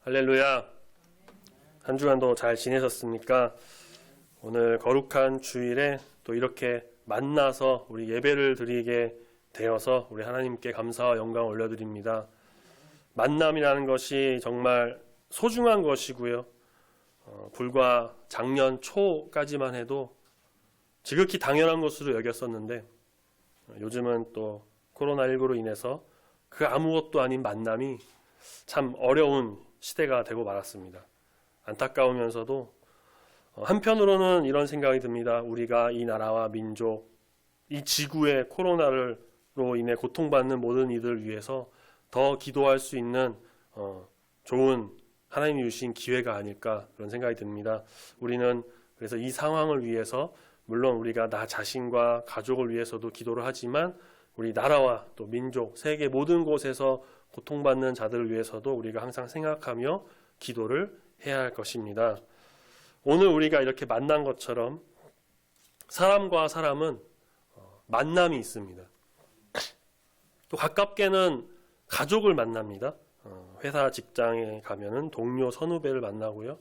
할렐루야. 한 주간도 잘 지내셨습니까? 오늘 거룩한 주일에 또 이렇게 만나서 우리 예배를 드리게 되어서 우리 하나님께 감사와 영광을 올려드립니다. 만남이라는 것이 정말 소중한 것이고요. 불과 작년 초까지만 해도 지극히 당연한 것으로 여겼었는데 요즘은 또 코로나19로 인해서 그 아무것도 아닌 만남이 참 어려운 시대가 되고 말았습니다. 안타까우면서도 한편으로는 이런 생각이 듭니다. 우리가 이 나라와 민족, 이 지구의 코로나로 인해 고통받는 모든 이들을 위해서 더 기도할 수 있는 좋은 하나님이 주신 기회가 아닐까 그런 생각이 듭니다. 우리는 그래서 이 상황을 위해서 물론 우리가 나 자신과 가족을 위해서도 기도를 하지만 우리 나라와 또 민족, 세계 모든 곳에서 고통받는 자들을 위해서도 우리가 항상 생각하며 기도를 해야 할 것입니다. 오늘 우리가 이렇게 만난 것처럼 사람과 사람은 만남이 있습니다. 또 가깝게는 가족을 만납니다. 회사 직장에 가면은 동료 선후배를 만나고요.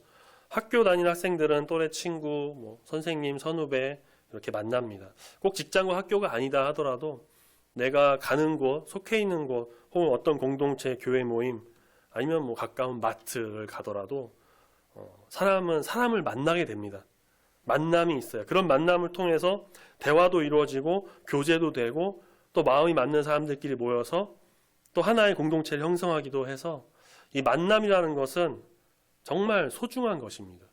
학교 다니는 학생들은 또래 친구, 선생님, 선후배 이렇게 만납니다. 꼭 직장과 학교가 아니다 하더라도 내가 가는 곳, 속해 있는 곳, 혹은 어떤 공동체, 교회 모임, 아니면 가까운 마트를 가더라도 사람은 사람을 만나게 됩니다. 만남이 있어요. 그런 만남을 통해서 대화도 이루어지고 교제도 되고 또 마음이 맞는 사람들끼리 모여서 또 하나의 공동체를 형성하기도 해서 이 만남이라는 것은 정말 소중한 것입니다.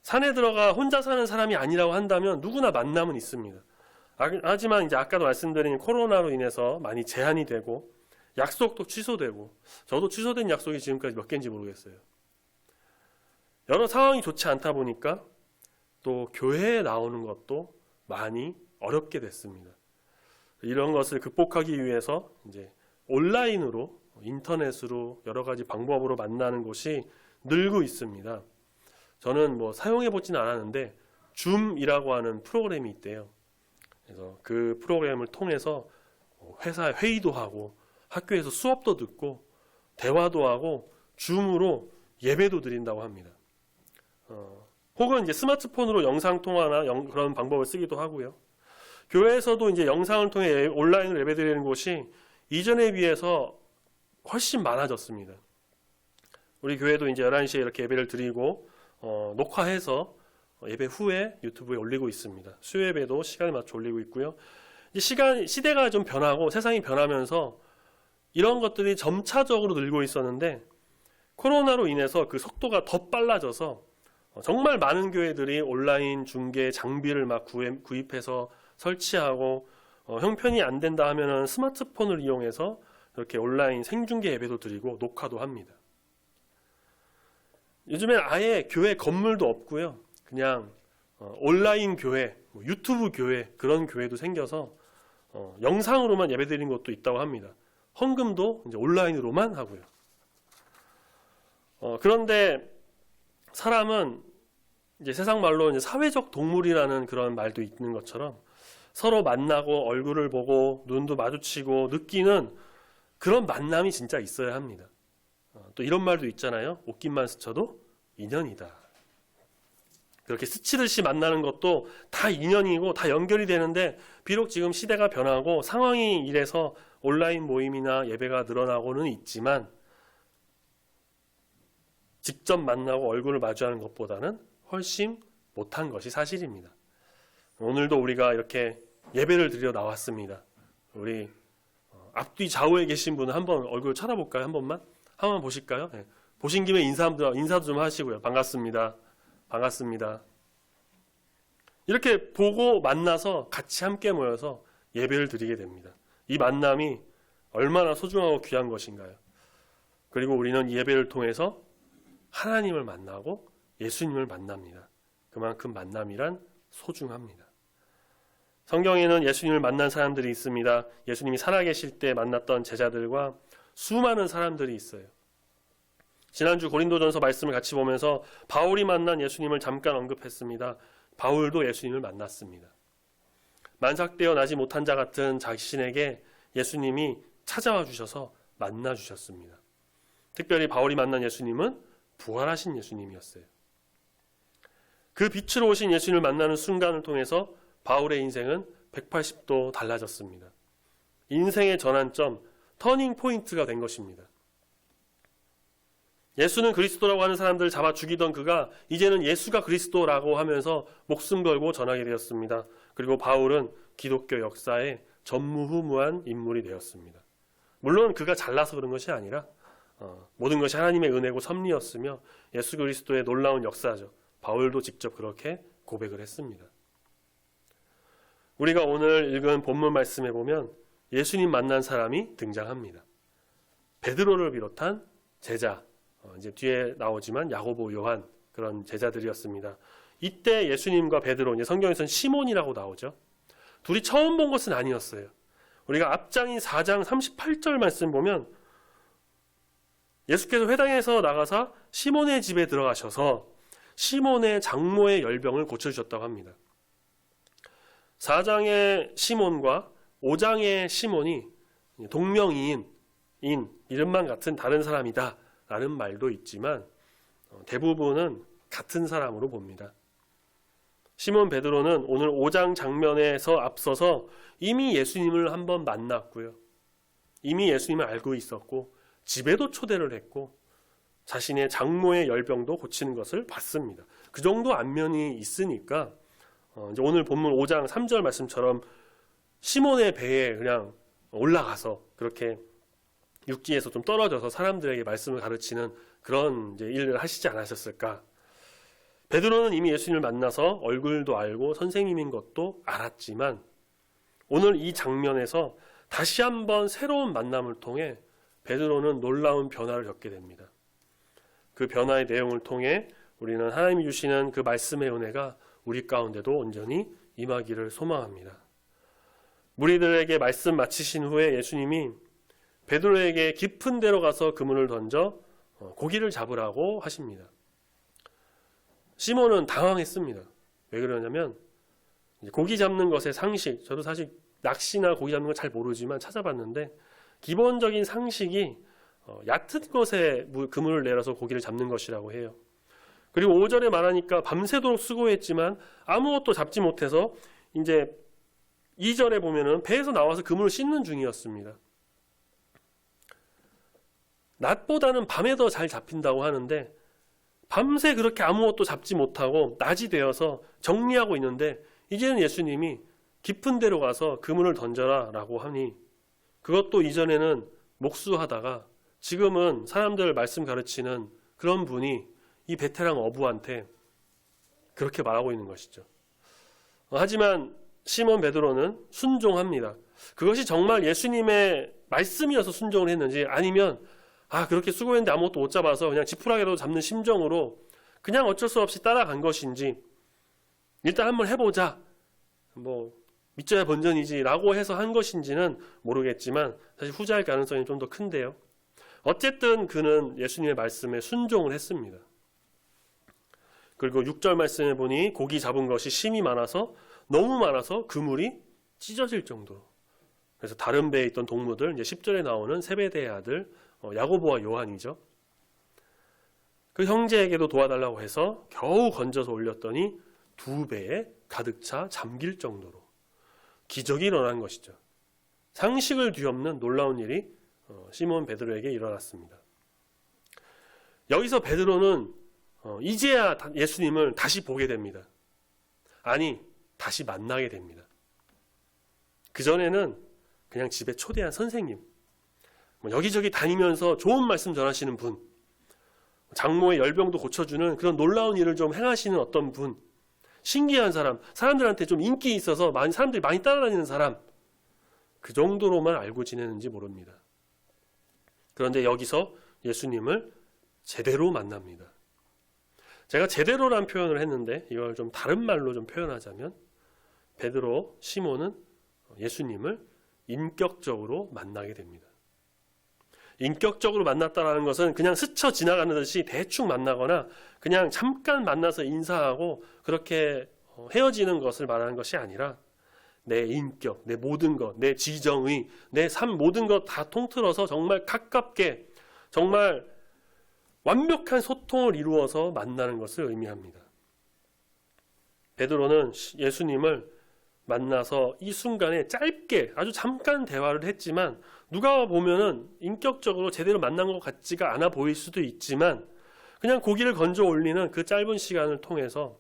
산에 들어가 혼자 사는 사람이 아니라고 한다면 누구나 만남은 있습니다. 하지만 이제 아까도 말씀드린 코로나로 인해서 많이 제한이 되고 약속도 취소되고 저도 취소된 약속이 지금까지 몇 개인지 모르겠어요. 여러 상황이 좋지 않다 보니까 또 교회에 나오는 것도 많이 어렵게 됐습니다. 이런 것을 극복하기 위해서 이제 온라인으로 인터넷으로 여러 가지 방법으로 만나는 곳이 늘고 있습니다. 저는 사용해 보지는 않았는데 줌이라고 하는 프로그램이 있대요. 그래서 그 프로그램을 통해서 회사 회의도 하고 학교에서 수업도 듣고 대화도 하고 줌으로 예배도 드린다고 합니다. 혹은 이제 스마트폰으로 영상 통화나 그런 방법을 쓰기도 하고요. 교회에서도 이제 영상을 통해 온라인으로 예배 드리는 곳이 이전에 비해서 훨씬 많아졌습니다. 우리 교회도 이제 11시에 이렇게 예배를 드리고 녹화해서 예배 후에 유튜브에 올리고 있습니다. 수요예배도 시간에 맞춰 올리고 있고요. 시대가 좀 변하고 세상이 변하면서 이런 것들이 점차적으로 늘고 있었는데 코로나로 인해서 그 속도가 더 빨라져서 정말 많은 교회들이 온라인 중계 장비를 막 구입해서 설치하고 형편이 안 된다 하면은 스마트폰을 이용해서 이렇게 온라인 생중계 예배도 드리고 녹화도 합니다. 요즘엔 아예 교회 건물도 없고요. 그냥 온라인 교회, 유튜브 교회 그런 교회도 생겨서 영상으로만 예배드리는 것도 있다고 합니다. 헌금도 이제 온라인으로만 하고요. 그런데 사람은 이제 세상 말로 이제 사회적 동물이라는 그런 말도 있는 것처럼 서로 만나고 얼굴을 보고 눈도 마주치고 느끼는 그런 만남이 진짜 있어야 합니다. 또 이런 말도 있잖아요. 옷깃만 스쳐도 인연이다. 그렇게 스치듯이 만나는 것도 다 인연이고 다 연결이 되는데 비록 지금 시대가 변하고 상황이 이래서 온라인 모임이나 예배가 늘어나고는 있지만 직접 만나고 얼굴을 마주하는 것보다는 훨씬 못한 것이 사실입니다. 오늘도 우리가 이렇게 예배를 드리러 나왔습니다. 우리 앞뒤 좌우에 계신 분은 한번 얼굴 쳐다볼까요? 한번 보실까요? 네. 보신 김에 인사도 좀 하시고요. 반갑습니다. 반갑습니다. 이렇게 보고 만나서 같이 함께 모여서 예배를 드리게 됩니다. 이 만남이 얼마나 소중하고 귀한 것인가요? 그리고 우리는 이 예배를 통해서 하나님을 만나고 예수님을 만납니다. 그만큼 만남이란 소중합니다. 성경에는 예수님을 만난 사람들이 있습니다. 예수님이 살아계실 때 만났던 제자들과 수많은 사람들이 있어요. 지난주 고린도전서 말씀을 같이 보면서 바울이 만난 예수님을 잠깐 언급했습니다. 바울도 예수님을 만났습니다. 만삭되어 나지 못한 자 같은 자신에게 예수님이 찾아와 주셔서 만나 주셨습니다. 특별히 바울이 만난 예수님은 부활하신 예수님이었어요. 그 빛으로 오신 예수님을 만나는 순간을 통해서 바울의 인생은 180도 달라졌습니다. 인생의 전환점, 터닝 포인트가 된 것입니다. 예수는 그리스도라고 하는 사람들을 잡아 죽이던 그가 이제는 예수가 그리스도라고 하면서 목숨 걸고 전하게 되었습니다. 그리고 바울은 기독교 역사에 전무후무한 인물이 되었습니다. 물론 그가 잘나서 그런 것이 아니라 모든 것이 하나님의 은혜고 섭리였으며 예수 그리스도의 놀라운 역사죠. 바울도 직접 그렇게 고백을 했습니다. 우리가 오늘 읽은 본문 말씀에 보면 예수님 만난 사람이 등장합니다. 베드로를 비롯한 제자, 이제 뒤에 나오지만 야고보, 요한 그런 제자들이었습니다. 이때 예수님과 베드로, 이제 성경에서는 시몬이라고 나오죠. 둘이 처음 본 것은 아니었어요. 우리가 앞장인 4장 38절 말씀 보면 예수께서 회당에서 나가사 시몬의 집에 들어가셔서 시몬의 장모의 열병을 고쳐주셨다고 합니다. 4장의 시몬과 5장의 시몬이 동명이인, 이름만 같은 다른 사람이다 라는 말도 있지만 대부분은 같은 사람으로 봅니다. 시몬 베드로는 오늘 5장 장면에서 앞서서 이미 예수님을 한번 만났고요. 이미 예수님을 알고 있었고 집에도 초대를 했고 자신의 장모의 열병도 고치는 것을 봤습니다. 그 정도 안면이 있으니까 이제 오늘 본문 5장 3절 말씀처럼 시몬의 배에 그냥 올라가서 그렇게 육지에서 좀 떨어져서 사람들에게 말씀을 가르치는 그런 이제 일을 하시지 않으셨을까. 베드로는 이미 예수님을 만나서 얼굴도 알고 선생님인 것도 알았지만 오늘 이 장면에서 다시 한번 새로운 만남을 통해 베드로는 놀라운 변화를 겪게 됩니다. 그 변화의 내용을 통해 우리는 하나님이 주시는 그 말씀의 은혜가 우리 가운데도 온전히 임하기를 소망합니다. 무리들에게 말씀 마치신 후에 예수님이 베드로에게 깊은 데로 가서 그물을 던져 고기를 잡으라고 하십니다. 시몬은 당황했습니다. 왜 그러냐면 고기 잡는 것의 상식, 저도 사실 낚시나 고기 잡는 걸 잘 모르지만 찾아봤는데 기본적인 상식이 얕은 것에 그물을 내려서 고기를 잡는 것이라고 해요. 그리고 5절에 말하니까 밤새도록 수고했지만 아무것도 잡지 못해서 이제 2절에 보면은 배에서 나와서 그물을 씻는 중이었습니다. 낮보다는 밤에 더 잘 잡힌다고 하는데 밤새 그렇게 아무것도 잡지 못하고 낮이 되어서 정리하고 있는데 이제는 예수님이 깊은 데로 가서 그물을 던져라 라고 하니 그것도 이전에는 목수하다가 지금은 사람들 말씀 가르치는 그런 분이 이 베테랑 어부한테 그렇게 말하고 있는 것이죠. 하지만 시몬 베드로는 순종합니다. 그것이 정말 예수님의 말씀이어서 순종을 했는지 아니면 그렇게 수고했는데 아무것도 못 잡아서 그냥 지푸라기라도 잡는 심정으로 그냥 어쩔 수 없이 따라간 것인지 일단 한번 해보자. 믿져야 본전이지 라고 해서 한 것인지는 모르겠지만 사실 후자일 가능성이 좀 더 큰데요. 어쨌든 그는 예수님의 말씀에 순종을 했습니다. 그리고 6절 말씀에 보니 고기 잡은 것이 심이 많아서 너무 많아서 그물이 찢어질 정도로. 그래서 다른 배에 있던 동무들, 이제 10절에 나오는 세베대의 아들 야고보와 요한이죠. 그 형제에게도 도와달라고 해서 겨우 건져서 올렸더니 2배에 가득 차 잠길 정도로 기적이 일어난 것이죠. 상식을 뒤엎는 놀라운 일이 시몬 베드로에게 일어났습니다. 여기서 베드로는 이제야 예수님을 다시 보게 됩니다. 아니, 다시 만나게 됩니다. 그전에는 그냥 집에 초대한 선생님, 여기저기 다니면서 좋은 말씀 전하시는 분, 장모의 열병도 고쳐주는 그런 놀라운 일을 좀 행하시는 어떤 분, 신기한 사람, 사람들한테 좀 인기 있어서 사람들이 많이 따라다니는 사람, 그 정도로만 알고 지내는지 모릅니다. 그런데 여기서 예수님을 제대로 만납니다. 제가 제대로란 표현을 했는데 이걸 좀 다른 말로 좀 표현하자면 베드로, 시몬은 예수님을 인격적으로 만나게 됩니다. 인격적으로 만났다는 것은 그냥 스쳐 지나가는 듯이 대충 만나거나 그냥 잠깐 만나서 인사하고 그렇게 헤어지는 것을 말하는 것이 아니라 내 인격, 내 모든 것, 내 지정의, 내 삶 모든 것 다 통틀어서 정말 가깝게 정말 완벽한 소통을 이루어서 만나는 것을 의미합니다. 베드로는 예수님을 만나서 이 순간에 짧게 아주 잠깐 대화를 했지만 누가 보면은 인격적으로 제대로 만난 것 같지가 않아 보일 수도 있지만 그냥 고기를 건져 올리는 그 짧은 시간을 통해서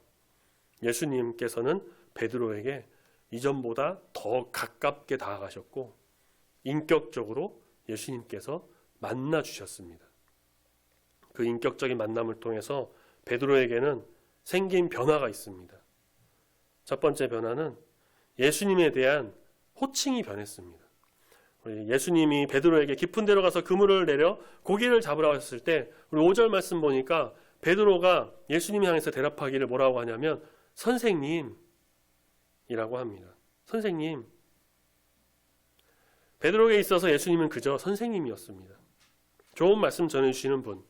예수님께서는 베드로에게 이전보다 더 가깝게 다가가셨고 인격적으로 예수님께서 만나 주셨습니다. 그 인격적인 만남을 통해서 베드로에게는 생긴 변화가 있습니다. 첫 번째 변화는 예수님에 대한 호칭이 변했습니다. 예수님이 베드로에게 깊은 데로 가서 그물을 내려 고기를 잡으라고 했을 때 우리 5절 말씀 보니까 베드로가 예수님 향해서 대답하기를 뭐라고 하냐면 선생님이라고 합니다. 선생님. 베드로에게 있어서 예수님은 그저 선생님이었습니다. 좋은 말씀 전해주시는 분.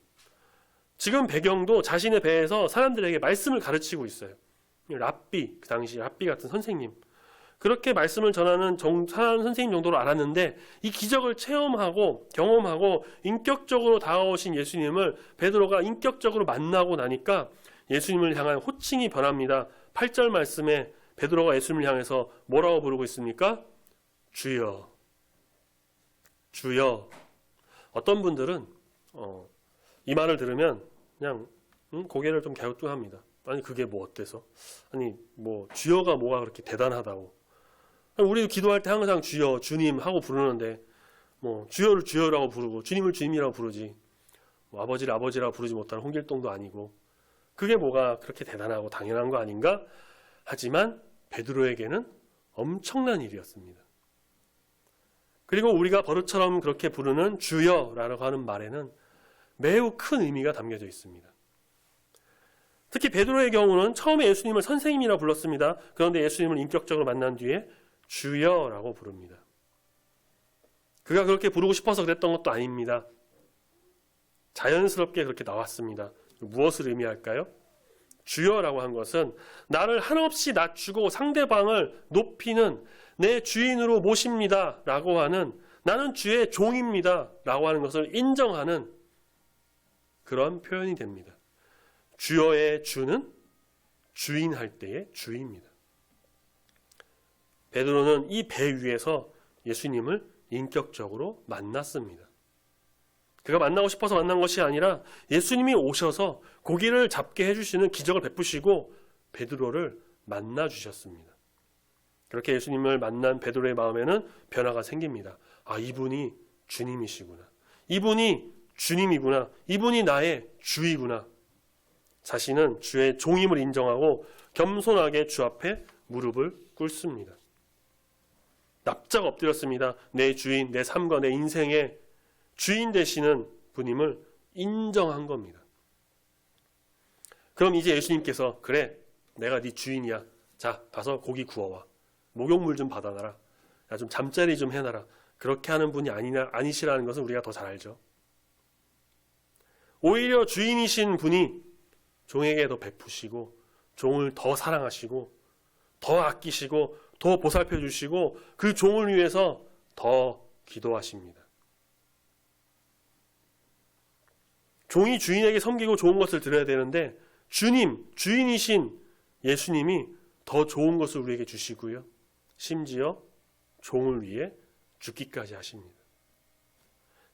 지금 배경도 자신의 배에서 사람들에게 말씀을 가르치고 있어요. 랍비, 그 당시 랍비 같은 선생님. 그렇게 말씀을 전하는 선생님 정도로 알았는데 이 기적을 체험하고 경험하고 인격적으로 다가오신 예수님을 베드로가 인격적으로 만나고 나니까 예수님을 향한 호칭이 변합니다. 8절 말씀에 베드로가 예수님을 향해서 뭐라고 부르고 있습니까? 주여. 주여. 어떤 분들은 이 말을 들으면 그냥 고개를 좀 갸우뚱합니다. 아니 그게 뭐 어때서? 아니 뭐 주여가 뭐가 그렇게 대단하다고? 우리 기도할 때 항상 주여, 주님 하고 부르는데 뭐 주여를 주여라고 부르고 주님을 주님이라고 부르지 뭐 아버지를 아버지라고 부르지 못하는 홍길동도 아니고 그게 뭐가 그렇게 대단하고 당연한 거 아닌가? 하지만 베드로에게는 엄청난 일이었습니다. 그리고 우리가 버릇처럼 그렇게 부르는 주여라고 하는 말에는 매우 큰 의미가 담겨져 있습니다. 특히 베드로의 경우는 처음에 예수님을 선생님이라고 불렀습니다. 그런데 예수님을 인격적으로 만난 뒤에 주여라고 부릅니다. 그가 그렇게 부르고 싶어서 그랬던 것도 아닙니다. 자연스럽게 그렇게 나왔습니다. 무엇을 의미할까요? 주여라고 한 것은 나를 한없이 낮추고 상대방을 높이는 내 주인으로 모십니다 라고 하는 나는 주의 종입니다 라고 하는 것을 인정하는 그런 표현이 됩니다. 주여의 주는 주인할 때의 주입니다. 베드로는 이 배 위에서 예수님을 인격적으로 만났습니다. 그가 만나고 싶어서 만난 것이 아니라 예수님이 오셔서 고기를 잡게 해주시는 기적을 베푸시고 베드로를 만나 주셨습니다. 그렇게 예수님을 만난 베드로의 마음에는 변화가 생깁니다. 아, 이분이 주님이시구나. 이분이 주님이구나. 이분이 나의 주이구나. 자신은 주의 종임을 인정하고 겸손하게 주 앞에 무릎을 꿇습니다. 납작 엎드렸습니다. 내 주인, 내 삶과 내 인생의 주인 되시는 분임을 인정한 겁니다. 그럼 이제 예수님께서 그래, 내가 네 주인이야. 자, 가서 고기 구워와. 목욕물 좀 받아놔라. 야, 좀 잠자리 좀 해놔라. 그렇게 하는 분이 아니시라는 것은 우리가 더 잘 알죠. 오히려 주인이신 분이 종에게 더 베푸시고 종을 더 사랑하시고 더 아끼시고 더 보살펴 주시고 그 종을 위해서 더 기도하십니다. 종이 주인에게 섬기고 좋은 것을 드려야 되는데 주인이신 예수님이 더 좋은 것을 우리에게 주시고요. 심지어 종을 위해 죽기까지 하십니다.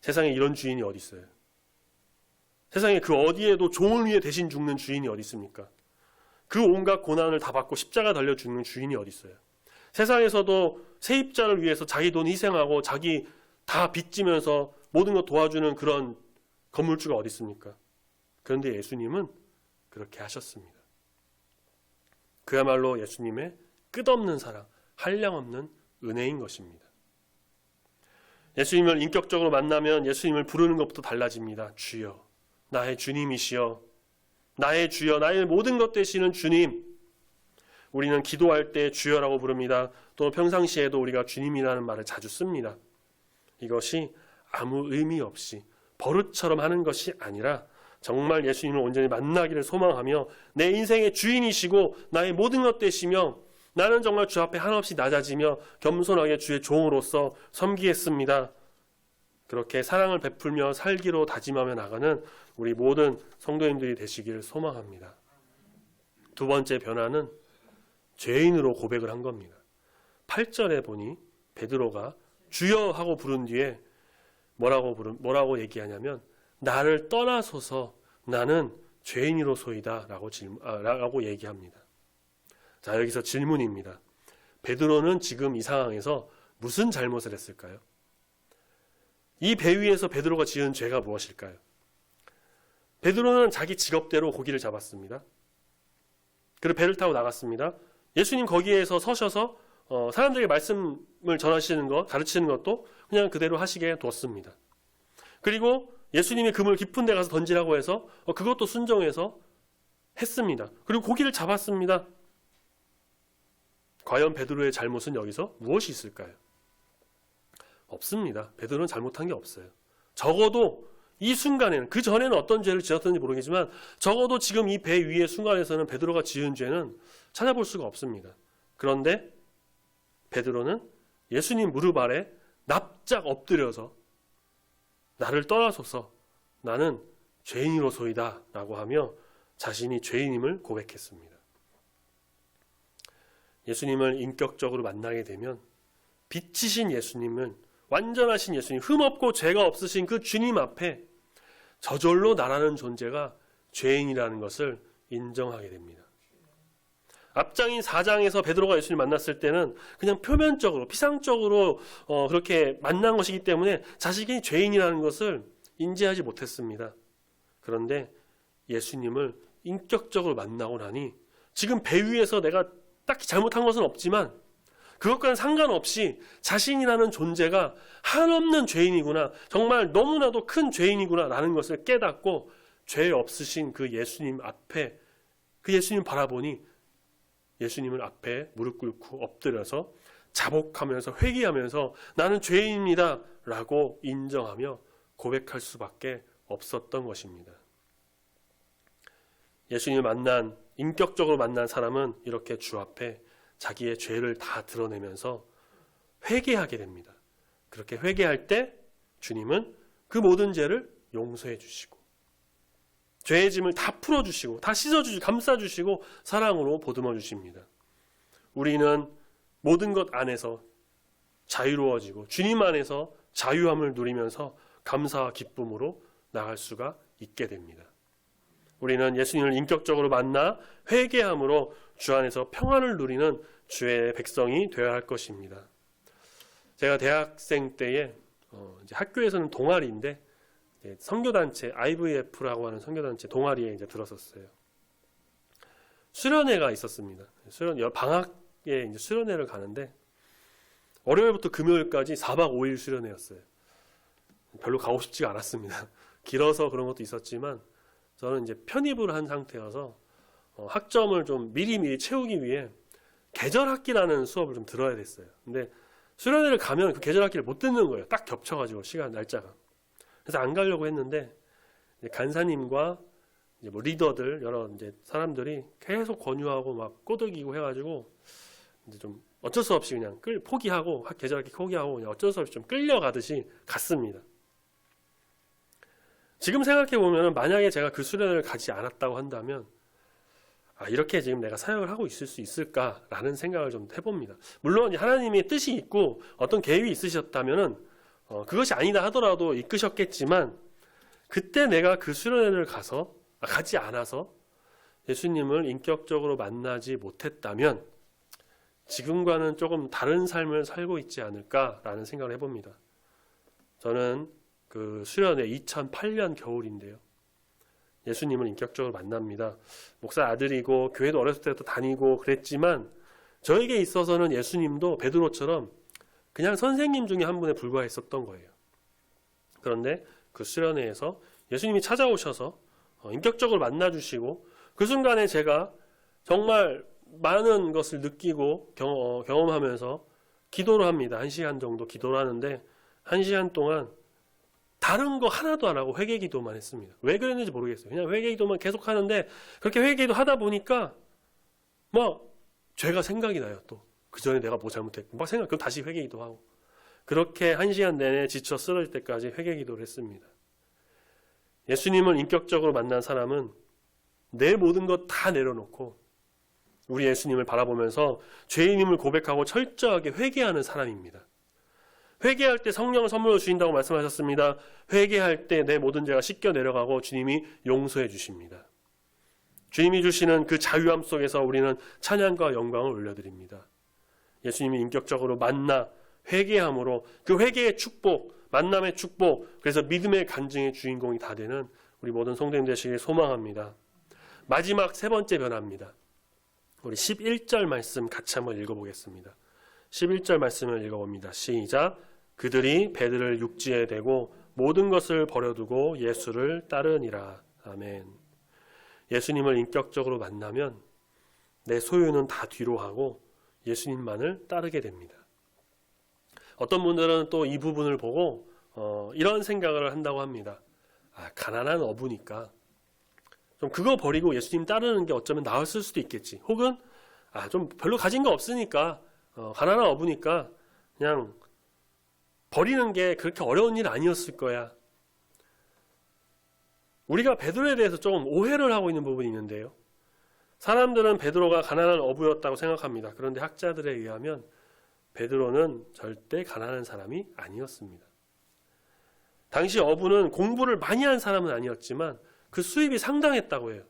세상에 이런 주인이 어디 있어요? 세상에 그 어디에도 종을 위해 대신 죽는 주인이 어디 있습니까? 그 온갖 고난을 다 받고 십자가 달려 죽는 주인이 어디 있어요? 세상에서도 세입자를 위해서 자기 돈 희생하고 자기 다 빚지면서 모든 것 도와주는 그런 건물주가 어디 있습니까? 그런데 예수님은 그렇게 하셨습니다. 그야말로 예수님의 끝없는 사랑, 한량없는 은혜인 것입니다. 예수님을 인격적으로 만나면 예수님을 부르는 것부터 달라집니다. 주여, 나의 주님이시여, 나의 주여, 나의 모든 것 되시는 주님. 우리는 기도할 때 주여라고 부릅니다. 또 평상시에도 우리가 주님이라는 말을 자주 씁니다. 이것이 아무 의미 없이 버릇처럼 하는 것이 아니라 정말 예수님을 온전히 만나기를 소망하며 내 인생의 주인이시고 나의 모든 것 되시며 나는 정말 주 앞에 한없이 낮아지며 겸손하게 주의 종으로서 섬기겠습니다. 그렇게 사랑을 베풀며 살기로 다짐하며 나가는 우리 모든 성도님들이 되시기를 소망합니다. 두 번째 변화는 죄인으로 고백을 한 겁니다. 8절에 보니 베드로가 주여 하고 부른 뒤에 뭐라고 얘기하냐면 나를 떠나소서 나는 죄인이로소이다 라고 얘기합니다. 자, 여기서 질문입니다. 베드로는 지금 이 상황에서 무슨 잘못을 했을까요? 이 배 위에서 베드로가 지은 죄가 무엇일까요? 베드로는 자기 직업대로 고기를 잡았습니다. 그리고 배를 타고 나갔습니다. 예수님 거기에서 서셔서 사람들에게 말씀을 전하시는 것, 가르치는 것도 그냥 그대로 하시게 뒀습니다. 그리고 예수님이 그물 깊은 데 가서 던지라고 해서 그것도 순종해서 했습니다. 그리고 고기를 잡았습니다. 과연 베드로의 잘못은 여기서 무엇이 있을까요? 없습니다. 베드로는 잘못한 게 없어요. 적어도 이 순간에는, 그 전에는 어떤 죄를 지었던지 모르겠지만 적어도 지금 이 배 위의 순간에서는 베드로가 지은 죄는 찾아볼 수가 없습니다. 그런데 베드로는 예수님 무릎 아래 납작 엎드려서 나를 떠나소서 나는 죄인으로소이다 라고 하며 자신이 죄인임을 고백했습니다. 예수님을 인격적으로 만나게 되면 빛이신 예수님은, 완전하신 예수님, 흠없고 죄가 없으신 그 주님 앞에 저절로 나라는 존재가 죄인이라는 것을 인정하게 됩니다. 앞장인 4장에서 베드로가 예수님을 만났을 때는 그냥 표면적으로, 피상적으로 그렇게 만난 것이기 때문에 자신이 죄인이라는 것을 인지하지 못했습니다. 그런데 예수님을 인격적으로 만나고 나니 지금 배 위에서 내가 딱히 잘못한 것은 없지만 그것과는 상관없이 자신이라는 존재가 한없는 죄인이구나, 정말 너무나도 큰 죄인이구나 라는 것을 깨닫고 죄 없으신 그 예수님 앞에, 그 예수님 바라보니 예수님을 앞에 무릎 꿇고 엎드려서 자복하면서 회개하면서 나는 죄인입니다 라고 인정하며 고백할 수밖에 없었던 것입니다. 예수님을 인격적으로 만난 사람은 이렇게 주 앞에 자기의 죄를 다 드러내면서 회개하게 됩니다. 그렇게 회개할 때 주님은 그 모든 죄를 용서해 주시고 죄의 짐을 다 풀어주시고 다 씻어주시고 감싸주시고 사랑으로 보듬어 주십니다. 우리는 모든 것 안에서 자유로워지고 주님 안에서 자유함을 누리면서 감사와 기쁨으로 나갈 수가 있게 됩니다. 우리는 예수님을 인격적으로 만나 회개함으로 주 안에서 평안을 누리는 주의 백성이 되어야 할 것입니다. 제가 대학생 때에 이제 학교에서는 동아리인데 선교단체 IVF라고 하는 선교단체 동아리에 이제 들었었어요. 수련회가 있었습니다. 방학에 이제 수련회를 가는데 월요일부터 금요일까지 4박 5일 수련회였어요. 별로 가고 싶지가 않았습니다. 길어서 그런 것도 있었지만 저는 이제 편입을 한 상태여서 학점을 좀 미리미리 채우기 위해 계절학기라는 수업을 좀 들어야 됐어요. 근데 수련회를 가면 그 계절학기를 못 듣는 거예요. 딱 겹쳐가지고 시간 날짜가. 그래서 안 가려고 했는데 간사님과 이제 뭐 리더들 여러 이제 사람들이 계속 권유하고 막 꼬드기고 해가지고 이제 좀 어쩔 수 없이 그냥 포기하고 계절학기 포기하고 그냥 어쩔 수 없이 좀 끌려가듯이 갔습니다. 지금 생각해 보면 만약에 제가 그 수련회를 가지 않았다고 한다면 이렇게 지금 내가 사역을 하고 있을 수 있을까라는 생각을 좀 해봅니다. 물론 하나님의 뜻이 있고 어떤 계획이 있으셨다면은 그것이 아니다 하더라도 이끄셨겠지만 그때 내가 그 수련회를 가지 않아서 예수님을 인격적으로 만나지 못했다면 지금과는 조금 다른 삶을 살고 있지 않을까라는 생각을 해봅니다. 저는 그 수련회 2008년 겨울인데요. 예수님을 인격적으로 만납니다. 목사 아들이고 교회도 어렸을 때부터 다니고 그랬지만 저에게 있어서는 예수님도 베드로처럼 그냥 선생님 중에 한 분에 불과했었던 거예요. 그런데 그 수련회에서 예수님이 찾아오셔서 인격적으로 만나주시고 그 순간에 제가 정말 많은 것을 느끼고 경험하면서 기도를 합니다. 1시간 정도 기도를 하는데 1시간 동안 다른 거 하나도 안 하고 회개기도만 했습니다. 왜 그랬는지 모르겠어요. 그냥 회개기도만 계속 하는데 그렇게 회개기도 하다 보니까 막 죄가 생각이 나요. 또 그 전에 내가 뭐 잘못했고 막 그럼 다시 회개기도 하고 그렇게 1시간 내내 지쳐 쓰러질 때까지 회개 기도를 했습니다. 예수님을 인격적으로 만난 사람은 내 모든 것 다 내려놓고 우리 예수님을 바라보면서 죄인임을 고백하고 철저하게 회개하는 사람입니다. 회개할 때 성령을 선물로 주신다고 말씀하셨습니다. 회개할 때 내 모든 죄가 씻겨 내려가고 주님이 용서해 주십니다. 주님이 주시는 그 자유함 속에서 우리는 찬양과 영광을 올려드립니다. 예수님이 인격적으로 만나 회개함으로 그 회개의 축복, 만남의 축복, 그래서 믿음의 간증의 주인공이 다 되는 우리 모든 성도님 되시길 소망합니다. 마지막 세 번째 변화입니다. 우리 11절 말씀 같이 한번 읽어보겠습니다. 11절 말씀을 읽어봅니다. 시작. 그들이 배들을 육지에 대고 모든 것을 버려두고 예수를 따르니라. 아멘. 예수님을 인격적으로 만나면 내 소유는 다 뒤로 하고 예수님만을 따르게 됩니다. 어떤 분들은 또 이 부분을 보고 이런 생각을 한다고 합니다. 가난한 어부니까 좀 그거 버리고 예수님 따르는 게 어쩌면 나았을 수도 있겠지. 혹은 좀 별로 가진 거 없으니까 가난한 어부니까 그냥 버리는 게 그렇게 어려운 일 아니었을 거야. 우리가 베드로에 대해서 조금 오해를 하고 있는 부분이 있는데요. 사람들은 베드로가 가난한 어부였다고 생각합니다. 그런데 학자들에 의하면 베드로는 절대 가난한 사람이 아니었습니다. 당시 어부는 공부를 많이 한 사람은 아니었지만 그 수입이 상당했다고 해요.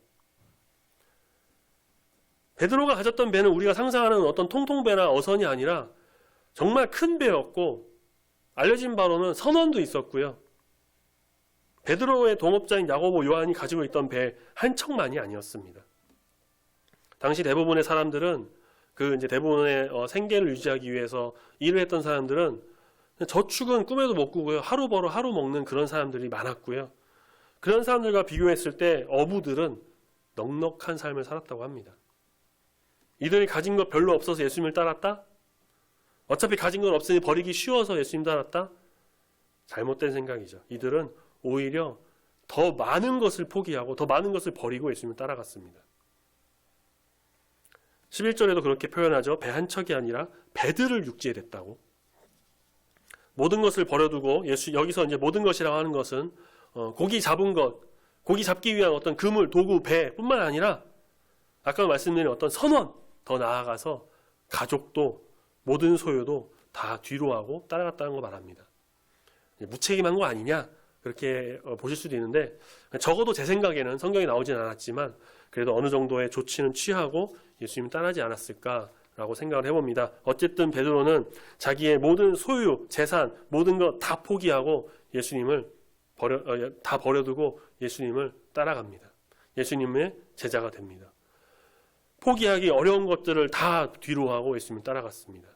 베드로가 가졌던 배는 우리가 상상하는 어떤 통통배나 어선이 아니라 정말 큰 배였고 알려진 바로는 선원도 있었고요. 베드로의 동업자인 야고보, 요한이 가지고 있던 배 한 척만이 아니었습니다. 당시 대부분의 사람들은 이제 대부분의 생계를 유지하기 위해서 일을 했던 사람들은 저축은 꿈에도 못 꾸고요. 하루 벌어 하루 먹는 그런 사람들이 많았고요. 그런 사람들과 비교했을 때 어부들은 넉넉한 삶을 살았다고 합니다. 이들이 가진 것 별로 없어서 예수님을 따랐다? 어차피 가진 건 없으니 버리기 쉬워서 예수님 따랐다? 잘못된 생각이죠. 이들은 오히려 더 많은 것을 포기하고 더 많은 것을 버리고 예수님을 따라갔습니다. 11절에도 그렇게 표현하죠. 배 한 척이 아니라 배들을 육지에 댔다고. 모든 것을 버려두고 여기서 이제 모든 것이라고 하는 것은 고기 잡은 것, 고기 잡기 위한 어떤 그물, 도구, 배뿐만 아니라 아까 말씀드린 어떤 선원, 더 나아가서 가족도 모든 소유도 다 뒤로 하고 따라갔다는 거 말합니다. 무책임한 거 아니냐? 그렇게 보실 수도 있는데 적어도 제 생각에는 성경에 나오진 않았지만 그래도 어느 정도의 조치는 취하고 예수님을 따르지 않았을까라고 생각을 해봅니다. 어쨌든 베드로는 자기의 모든 소유, 재산, 모든 것 다 포기하고 예수님을 다 버려두고 예수님을 따라갑니다. 예수님의 제자가 됩니다. 포기하기 어려운 것들을 다 뒤로 하고 예수님을 따라갔습니다.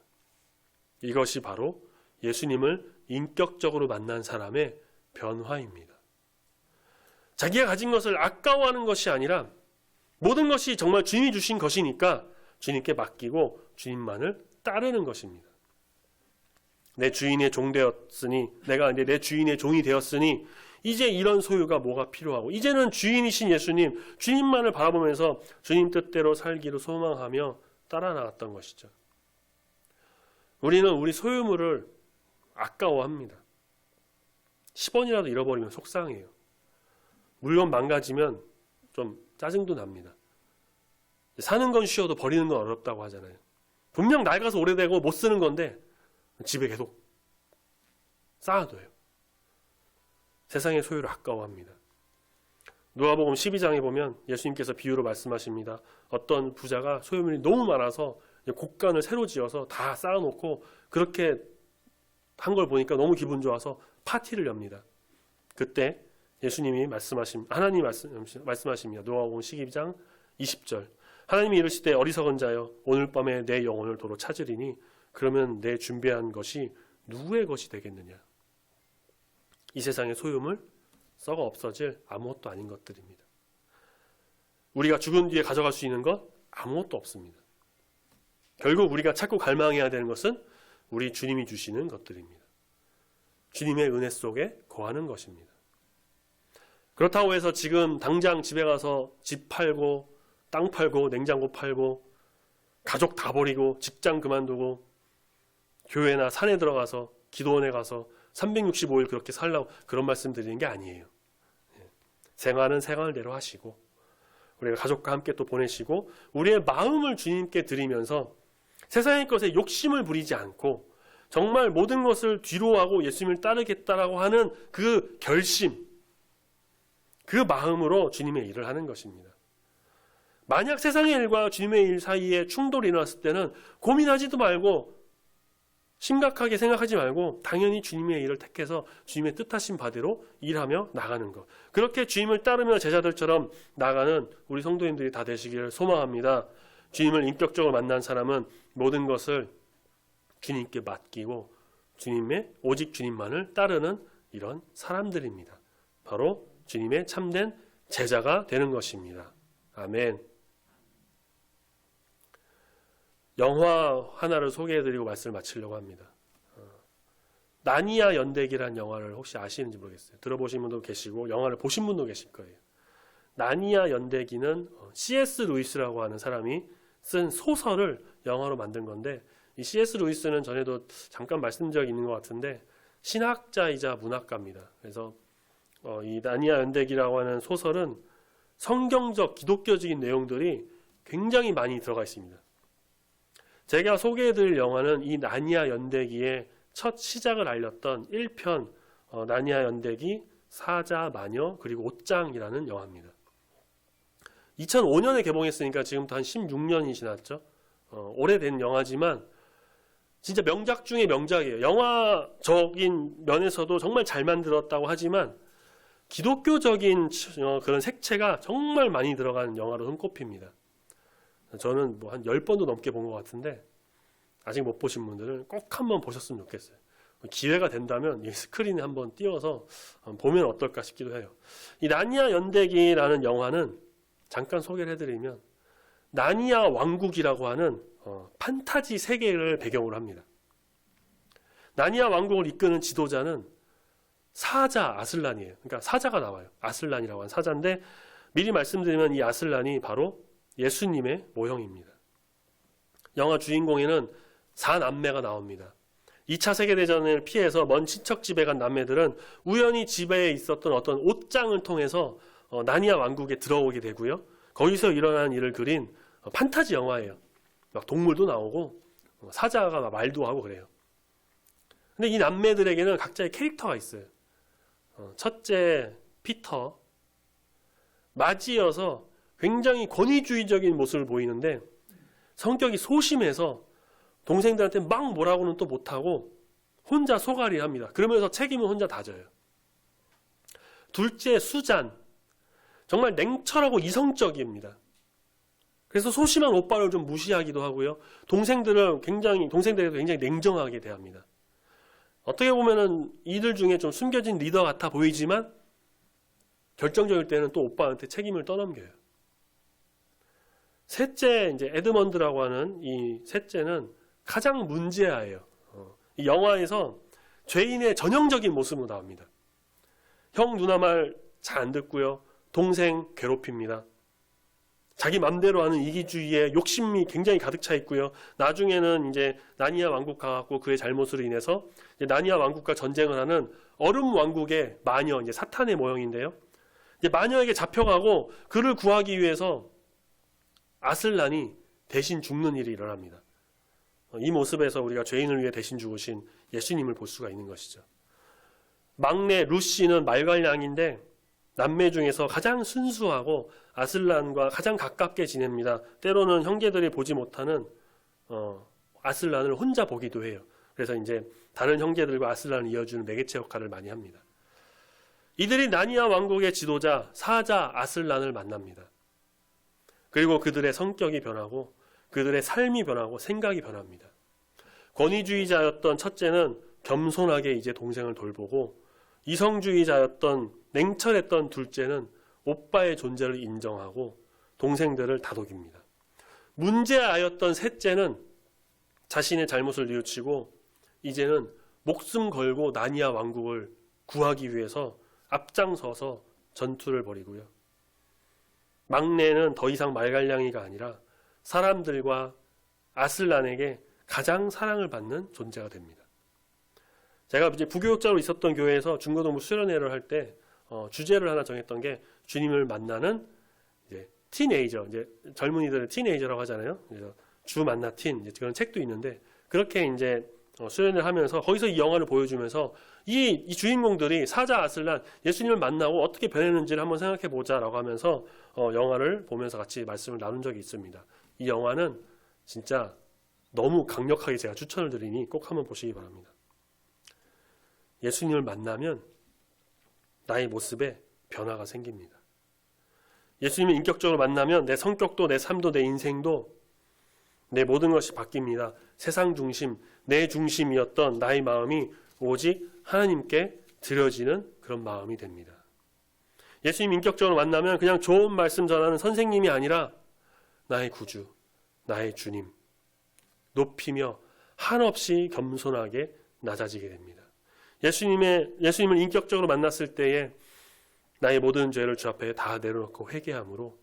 이것이 바로 예수님을 인격적으로 만난 사람의 변화입니다. 자기가 가진 것을 아까워하는 것이 아니라 모든 것이 정말 주님이 주신 것이니까 주님께 맡기고 주님만을 따르는 것입니다. 내 주인의 종 되었으니 내가 이제 내 주인의 종이 되었으니 이제 이런 소유가 뭐가 필요하고 이제는 주인이신 예수님, 주님만을 바라보면서 주님 뜻대로 살기를 소망하며 따라 나갔던 것이죠. 우리는 우리 소유물을 아까워합니다. 10원이라도 잃어버리면 속상해요. 물건 망가지면 좀 짜증도 납니다. 사는 건 쉬워도 버리는 건 어렵다고 하잖아요. 분명 낡아서 오래되고 못 쓰는 건데 집에 계속 쌓아둬요. 세상의 소유를 아까워합니다. 누가복음 12장에 보면 예수님께서 비유로 말씀하십니다. 어떤 부자가 소유물이 너무 많아서 곡간을 새로 지어서 다 쌓아놓고 그렇게 한 걸 보니까 너무 기분 좋아서 파티를 엽니다. 그때 예수님이 하나님이 말씀하십니다. 누가복음 12장 20절. 하나님이 이르시되 어리석은 자여 오늘 밤에 내 영혼을 도로 찾으리니 그러면 내 준비한 것이 누구의 것이 되겠느냐. 이 세상의 소유물 썩어 없어질 아무것도 아닌 것들입니다. 우리가 죽은 뒤에 가져갈 수 있는 것 아무것도 없습니다. 결국 우리가 찾고 갈망해야 되는 것은 우리 주님이 주시는 것들입니다. 주님의 은혜 속에 거하는 것입니다. 그렇다고 해서 지금 당장 집에 가서 집 팔고 땅 팔고 냉장고 팔고 가족 다 버리고 직장 그만두고 교회나 산에 들어가서 기도원에 가서 365일 그렇게 살라고 그런 말씀 드리는 게 아니에요. 생활은 생활대로 하시고 우리가 가족과 함께 또 보내시고 우리의 마음을 주님께 드리면서 세상의 것에 욕심을 부리지 않고 정말 모든 것을 뒤로하고 예수님을 따르겠다라고 하는 그 결심, 그 마음으로 주님의 일을 하는 것입니다. 만약 세상의 일과 주님의 일 사이에 충돌이 일어났을 때는 고민하지도 말고 심각하게 생각하지 말고 당연히 주님의 일을 택해서 주님의 뜻하신 바대로 일하며 나가는 것. 그렇게 주님을 따르며 제자들처럼 나가는 우리 성도님들이 다 되시기를 소망합니다. 주님을 인격적으로 만난 사람은 모든 것을 주님께 맡기고 오직 주님만을 따르는 이런 사람들입니다. 바로 주님의 참된 제자가 되는 것입니다. 아멘. 영화 하나를 소개해드리고 말씀을 마치려고 합니다. 나니아 연대기라는 영화를 혹시 아시는지 모르겠어요. 들어보신 분도 계시고 영화를 보신 분도 계실 거예요. 나니아 연대기는 C.S. 루이스라고 하는 사람이 쓴 소설을 영화로 만든 건데 이 C.S. 루이스는 전에도 잠깐 말씀드린 적이 있는 것 같은데 신학자이자 문학가입니다. 그래서 이 나니아 연대기라고 하는 소설은 성경적 기독교적인 내용들이 굉장히 많이 들어가 있습니다. 제가 소개해드릴 영화는 이 나니아 연대기의 첫 시작을 알렸던 1편 나니아 연대기 사자, 마녀 그리고 옷장이라는 영화입니다. 2005년에 개봉했으니까 지금부터 한 16년이 지났죠. 오래된 영화지만 진짜 명작 중에 명작이에요. 영화적인 면에서도 정말 잘 만들었다고 하지만 기독교적인 그런 색채가 정말 많이 들어간 영화로 손꼽힙니다. 저는 뭐 한 10번도 넘게 본 것 같은데 아직 못 보신 분들은 꼭 한번 보셨으면 좋겠어요. 기회가 된다면 이 스크린에 한번 띄워서 보면 어떨까 싶기도 해요. 이 나니아 연대기라는 영화는 잠깐 소개를 해드리면 나니아 왕국이라고 하는 판타지 세계를 배경으로 합니다. 나니아 왕국을 이끄는 지도자는 사자 아슬란이에요. 그러니까 사자가 나와요. 아슬란이라고 하는 사자인데 미리 말씀드리면 이 아슬란이 바로 예수님의 모형입니다. 영화 주인공에는 4남매가 나옵니다. 2차 세계대전을 피해서 먼 친척 집에 간 남매들은 우연히 집에 있었던 어떤 옷장을 통해서 나니아 왕국에 들어오게 되고요. 거기서 일어난 일을 그린 판타지 영화예요. 막 동물도 나오고 사자가 막 말도 하고 그래요. 근데 이 남매들에게는 각자의 캐릭터가 있어요. 첫째 피터, 맞이어서 굉장히 권위주의적인 모습을 보이는데 성격이 소심해서 동생들한테 막 뭐라고는 또 못하고 혼자 소갈이 합니다. 그러면서 책임은 혼자 다져요. 둘째 수잔, 정말 냉철하고 이성적입니다. 그래서 소심한 오빠를 좀 무시하기도 하고요. 동생들에게도 굉장히 냉정하게 대합니다. 어떻게 보면은 이들 중에 좀 숨겨진 리더 같아 보이지만 결정적일 때는 또 오빠한테 책임을 떠넘겨요. 셋째, 이제 에드먼드라고 하는 이 셋째는 가장 문제아예요. 이 영화에서 죄인의 전형적인 모습으로 나옵니다. 형 누나 말 잘 안 듣고요. 동생 괴롭힙니다. 자기 맘대로 하는 이기주의에 욕심이 굉장히 가득 차 있고요. 나중에는 이제 나니아 왕국 가갖고 그의 잘못으로 인해서 이제 나니아 왕국과 전쟁을 하는 얼음 왕국의 마녀, 이제 사탄의 모형인데요. 이제 마녀에게 잡혀가고 그를 구하기 위해서 아슬란이 대신 죽는 일이 일어납니다. 이 모습에서 우리가 죄인을 위해 대신 죽으신 예수님을 볼 수가 있는 것이죠. 막내 루시는 말괄량인데 남매 중에서 가장 순수하고 아슬란과 가장 가깝게 지냅니다. 때로는 형제들이 보지 못하는 아슬란을 혼자 보기도 해요. 그래서 이제 다른 형제들과 아슬란을 이어주는 매개체 역할을 많이 합니다. 이들이 나니아 왕국의 지도자 사자 아슬란을 만납니다. 그리고 그들의 성격이 변하고 그들의 삶이 변하고 생각이 변합니다. 권위주의자였던 첫째는 겸손하게 이제 동생을 돌보고 이성주의자였던 냉철했던 둘째는 오빠의 존재를 인정하고 동생들을 다독입니다. 문제아였던 셋째는 자신의 잘못을 뉘우치고 이제는 목숨 걸고 나니아 왕국을 구하기 위해서 앞장서서 전투를 벌이고요. 막내는 더 이상 말갈량이가 아니라 사람들과 아슬란에게 가장 사랑을 받는 존재가 됩니다. 제가 이제 부교육자로 있었던 교회에서 중고등부 수련회를 할 때 주제를 하나 정했던 게 주님을 만나는 이제 티네이저, 이제 젊은이들을 티네이저라고 하잖아요. 그래서 주 만나 틴 이제 그런 책도 있는데 그렇게 이제 수련을 하면서 거기서 이 영화를 보여주면서 이 주인공들이 사자 아슬란 예수님을 만나고 어떻게 변했는지를 한번 생각해 보자라고 하면서 영화를 보면서 같이 말씀을 나눈 적이 있습니다. 이 영화는 진짜 너무 강력하게 제가 추천을 드리니 꼭 한번 보시기 바랍니다. 예수님을 만나면 나의 모습에 변화가 생깁니다. 예수님을 인격적으로 만나면 내 성격도 내 삶도 내 인생도 내 모든 것이 바뀝니다. 세상 중심, 내 중심이었던 나의 마음이 오직 하나님께 드려지는 그런 마음이 됩니다. 예수님 인격적으로 만나면 그냥 좋은 말씀 전하는 선생님이 아니라 나의 구주, 나의 주님 높이며 한없이 겸손하게 낮아지게 됩니다. 예수님을 인격적으로 만났을 때에 나의 모든 죄를 주 앞에 다 내려놓고 회개함으로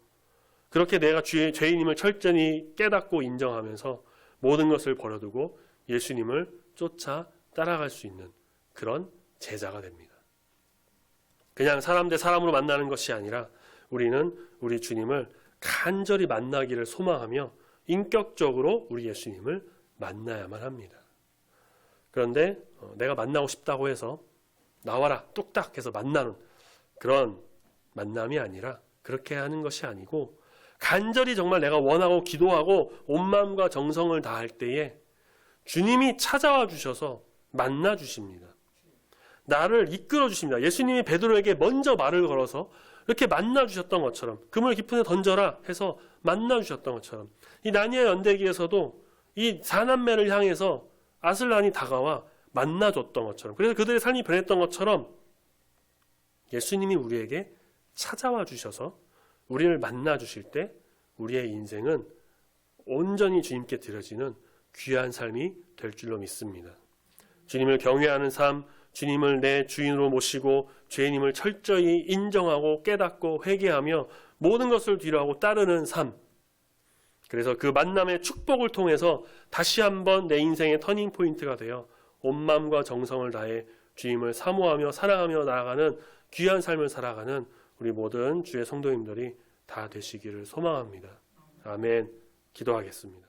그렇게 내가 죄인임을 철저히 깨닫고 인정하면서 모든 것을 버려두고 예수님을 쫓아 따라갈 수 있는 그런 제자가 됩니다. 그냥 사람 대 사람으로 만나는 것이 아니라 우리는 우리 주님을 간절히 만나기를 소망하며 인격적으로 우리 예수님을 만나야만 합니다. 그런데 내가 만나고 싶다고 해서 나와라 뚝딱 해서 만나는 그런 만남이 아니라 그렇게 하는 것이 아니고 간절히 정말 내가 원하고 기도하고 온 마음과 정성을 다할 때에 주님이 찾아와 주셔서 만나 주십니다. 나를 이끌어 주십니다. 예수님이 베드로에게 먼저 말을 걸어서 이렇게 만나 주셨던 것처럼 그물 깊은 데 던져라 해서 만나 주셨던 것처럼 이 나니아 연대기에서도 이 사남매를 향해서 아슬란이 다가와 만나 줬던 것처럼 그래서 그들의 삶이 변했던 것처럼 예수님이 우리에게 찾아와 주셔서 우리를 만나 주실 때 우리의 인생은 온전히 주님께 드려지는 귀한 삶이 될 줄로 믿습니다. 주님을 경외하는 삶, 주님을 내 주인으로 모시고 죄인임을 철저히 인정하고 깨닫고 회개하며 모든 것을 뒤로하고 따르는 삶. 그래서 그 만남의 축복을 통해서 다시 한번 내 인생의 터닝 포인트가 되어 온 마음과 정성을 다해 주님을 사모하며 사랑하며 나아가는 귀한 삶을 살아가는 우리 모든 주의 성도님들이 다 되시기를 소망합니다. 아멘. 기도하겠습니다.